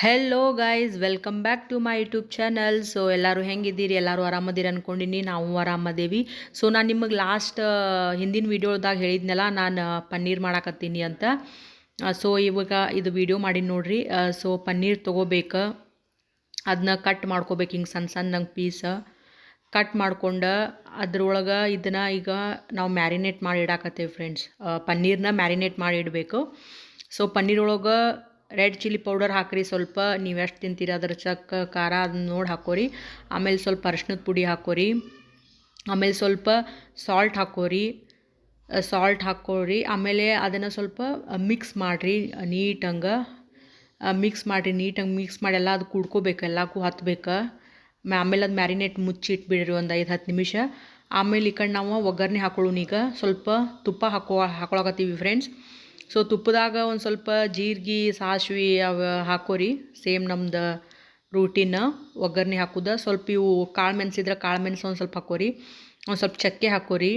Hello guys, welcome back to my YouTube channel. So ಎಲ್ಲರೂ ಹೆಂಗಿದ್ದೀರಿ? ಎಲ್ಲರೂ ಆರಾಮದಿರಿ ಅಂದ್ಕೊಂಡಿನಿ. ನಾವು ಆರಾಮದೇವಿ. ಸೊ ನಾನು ನಿಮಗೆ ಲಾಸ್ಟ್ ಹಿಂದಿನ ವೀಡಿಯೋದಾಗ ಹೇಳಿದ್ನಲ್ಲ, ನಾನು ಪನ್ನೀರ್ ಮಾಡಾಕತ್ತೀನಿ ಅಂತ. ಸೊ ಇವಾಗ ಇದು ವೀಡಿಯೋ ಮಾಡಿ ನೋಡ್ರಿ. ಸೊ ಪನ್ನೀರ್ ತೊಗೋಬೇಕು, ಅದನ್ನ ಕಟ್ ಮಾಡ್ಕೋಬೇಕು. ಹಿಂಗೆ ಸಣ್ಣ ಸಣ್ಣಂಗೆ ಪೀಸ್ ಕಟ್ ಮಾಡ್ಕೊಂಡು ಅದ್ರೊಳಗೆ ಇದನ್ನು ಈಗ ನಾವು ಮ್ಯಾರಿನೇಟ್ ಮಾಡಿ ಇಡಾಕತ್ತೇವೆ ಫ್ರೆಂಡ್ಸ್. ಪನ್ನೀರ್ನ ಮ್ಯಾರಿನೇಟ್ ಮಾಡಿ ಇಡಬೇಕು. ಸೊ ಪನ್ನೀರ್ ಒಳಗೆ ರೆಡ್ ಚಿಲ್ಲಿ ಪೌಡರ್ ಹಾಕ್ರಿ. ಸ್ವಲ್ಪ ನೀವು ಎಷ್ಟು ತಿಂತೀರಿ ಅದ್ರ ಚಕ್ಕ ಖಾರ ಅದನ್ನ ನೋಡಿ ಹಾಕೋರಿ. ಆಮೇಲೆ ಸ್ವಲ್ಪ ಅರಿಶಿನದ ಪುಡಿ ಹಾಕೋರಿ. ಆಮೇಲೆ ಸ್ವಲ್ಪ ಸಾಲ್ಟ್ ಹಾಕೋರಿ. ಆಮೇಲೆ ಅದನ್ನು ಸ್ವಲ್ಪ ಮಿಕ್ಸ್ ಮಾಡಿರಿ ನೀಟಂಗೆ. ಮಿಕ್ಸ್ ಮಾಡಿ ಎಲ್ಲ ಅದು ಕುಡ್ಕೋಬೇಕು, ಎಲ್ಲಕ್ಕೂ ಹತ್ಬೇಕು. ಆಮೇಲೆ ಅದು ಮ್ಯಾರಿನೇಟ್ ಮುಚ್ಚಿ ಇಟ್ಬಿಡ್ರಿ ಒಂದು 5-10 ನಿಮಿಷ. ಆಮೇಲೆ ಈ ಕಡೆ ನಾವು ಒಗ್ಗರಣೆ ಹಾಕೊಳ್ಳೋಣ. ಈಗ ಸ್ವಲ್ಪ ತುಪ್ಪ ಹಾಕೊಳಕತ್ತೀವಿ ಫ್ರೆಂಡ್ಸ್. ಸೊ ತುಪ್ಪದಾಗ ಒಂದು ಸ್ವಲ್ಪ ಜೀರಿಗೆ, ಸಾಸಿವೆ ಅವು ಹಾಕೋರಿ. ಸೇಮ್ ನಮ್ದು ರೂಟೀನ್ ಒಗ್ಗರಣೆ ಹಾಕೋದು. ಸ್ವಲ್ಪ ಇವು ಕಾಳು ಮೆಣಸಿದ್ರೆ ಕಾಳು ಮೆಣಸು ಒಂದು ಸ್ವಲ್ಪ ಹಾಕೋರಿ. ಒಂದು ಸ್ವಲ್ಪ ಚಕ್ಕೆ ಹಾಕೋರಿ.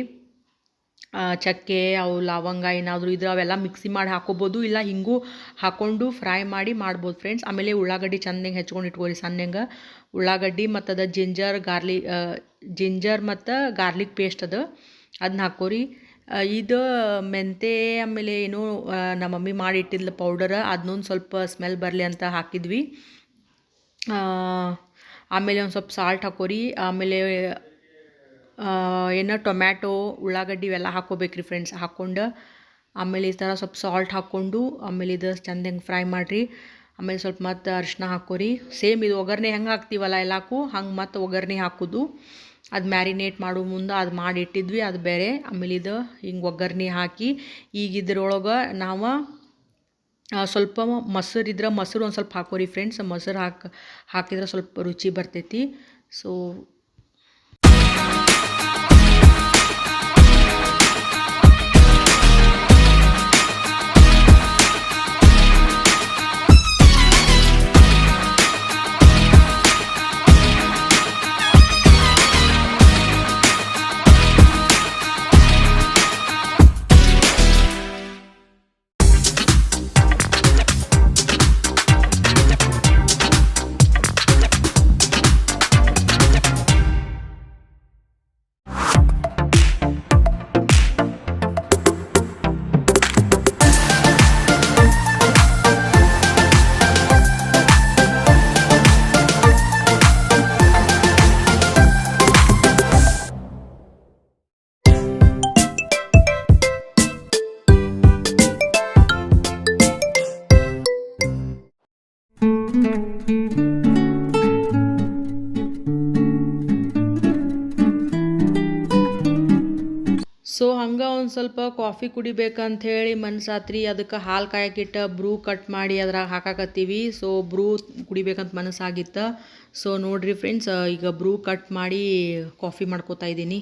ಚಕ್ಕೆ ಅವು ಲವಂಗ ಏನಾದರೂ ಇದ್ರೆ ಅವೆಲ್ಲ ಮಿಕ್ಸಿ ಮಾಡಿ ಹಾಕೋಬೋದು, ಇಲ್ಲ ಹಿಂಗೂ ಹಾಕ್ಕೊಂಡು ಫ್ರೈ ಮಾಡಿ ಮಾಡ್ಬೋದು ಫ್ರೆಂಡ್ಸ್. ಆಮೇಲೆ ಉಳ್ಳಾಗಡ್ಡಿ ಚೆಂದಂಗೆ ಹೆಚ್ಕೊಂಡು ಇಟ್ಕೋರಿ ಸಣ್ಣಂಗೆ. ಉಳ್ಳಾಗಡ್ಡಿ ಮತ್ತು ಅದು ಜಿಂಜರ್ ಮತ್ತು ಗಾರ್ಲಿಕ್ ಪೇಸ್ಟ್ ಅದನ್ನ ಹಾಕೋರಿ. ಇದು ಮೆಂತೆ ಆಮೇಲೆ ಏನೋ ನಮ್ಮ ಮಮ್ಮಿ ಮಾಡಿ ಇಟ್ಟಿದ್ಲು ಪೌಡರ್, ಅದನ್ನೊಂದು ಸ್ವಲ್ಪ ಸ್ಮೆಲ್ ಬರಲಿ ಅಂತ ಹಾಕಿದ್ವಿ. ಆಮೇಲೆ ಒಂದು ಸ್ವಲ್ಪ ಸಾಲ್ಟ್ ಹಾಕೋರಿ. ಆಮೇಲೆ ಏನೋ ಟೊಮ್ಯಾಟೊ, ಉಳ್ಳಾಗಡ್ಡಿ ಇವೆಲ್ಲ ಹಾಕ್ಕೋಬೇಕ್ರಿ ಫ್ರೆಂಡ್ಸ್. ಹಾಕ್ಕೊಂಡು ಆಮೇಲೆ ಈ ಥರ ಸ್ವಲ್ಪ ಸಾಲ್ಟ್ ಹಾಕ್ಕೊಂಡು ಆಮೇಲೆ ಇದು ಚೆಂದಂಗೆ ಫ್ರೈ ಮಾಡಿರಿ. ಆಮೇಲೆ ಸ್ವಲ್ಪ ಮತ್ತು ಅರಿಶಿನ ಹಾಕೋರಿ. ಸೇಮ್ ಇದು ಒಗ್ಗರಣೆ ಹೆಂಗೆ ಹಾಕ್ತೀವಲ್ಲ ಎಲ್ಲಕ್ಕೂ ಹಂಗೆ ಮತ್ತು ಒಗ್ಗರಣೆ ಹಾಕೋದು. ಅದು ಮ್ಯಾರಿನೇಟ್ ಮಾಡೋ ಮುಂದೆ ಅದು ಮಾಡಿ ಇಟ್ಟಿದ್ವಿ, ಅದು ಬೇರೆ. ಆಮೇಲೆ ಇದು ಹಿಂಗೆ ಒಗ್ಗರಣೆ ಹಾಕಿ ಈಗ ಇದ್ರೊಳಗೆ ನಾವು ಸ್ವಲ್ಪ ಮೊಸರು ಇದ್ರೆ ಮೊಸರು ಒಂದು ಸ್ವಲ್ಪ ಹಾಕೋರಿ ಫ್ರೆಂಡ್ಸ್. ಮೊಸರು ಹಾಕಿದ್ರೆ ಸ್ವಲ್ಪ ರುಚಿ ಬರ್ತೈತಿ. ಸೊ ಹಂಗೆ ಒಂದು ಸ್ವಲ್ಪ ಕಾಫಿ ಕುಡಿಬೇಕಂಥೇಳಿ ಮನಸ್ಸಾತ್ರಿ. ಅದಕ್ಕೆ ಹಾಲು ಕಾಯಕ್ಕಿಟ್ಟು ಬ್ರೂ ಕಟ್ ಮಾಡಿ ಅದ್ರಾಗ ಹಾಕಾಕತ್ತೀವಿ. ಸೊ ಬ್ರೂ ಕುಡಿಬೇಕಂತ ಮನಸ್ಸಾಗಿತ್ತು. ಸೊ ನೋಡಿರಿ ಫ್ರೆಂಡ್ಸ್, ಈಗ ಬ್ರೂ ಕಟ್ ಮಾಡಿ ಕಾಫಿ ಮಾಡ್ಕೋತಾ ಇದ್ದೀನಿ.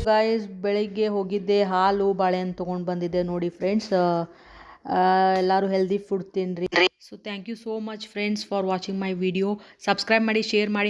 ಗೈಸ್ ಬೆಳಿಗ್ಗೆ ಹೋಗಿದ್ದೆ, ಹಾಲು ಬಾಳೆಹಣ್ಣು ತೊಗೊಂಡು ಬಂದಿದ್ದೆ ನೋಡಿ ಫ್ರೆಂಡ್ಸ್. ಎಲ್ಲರೂ ಹೆಲ್ದಿ ಫುಡ್ ತಿನ್ನಿರಿ. So thank you so much friends for watching my video. Subscribe ಮಾಡಿ, ಶೇರ್ ಮಾಡಿ.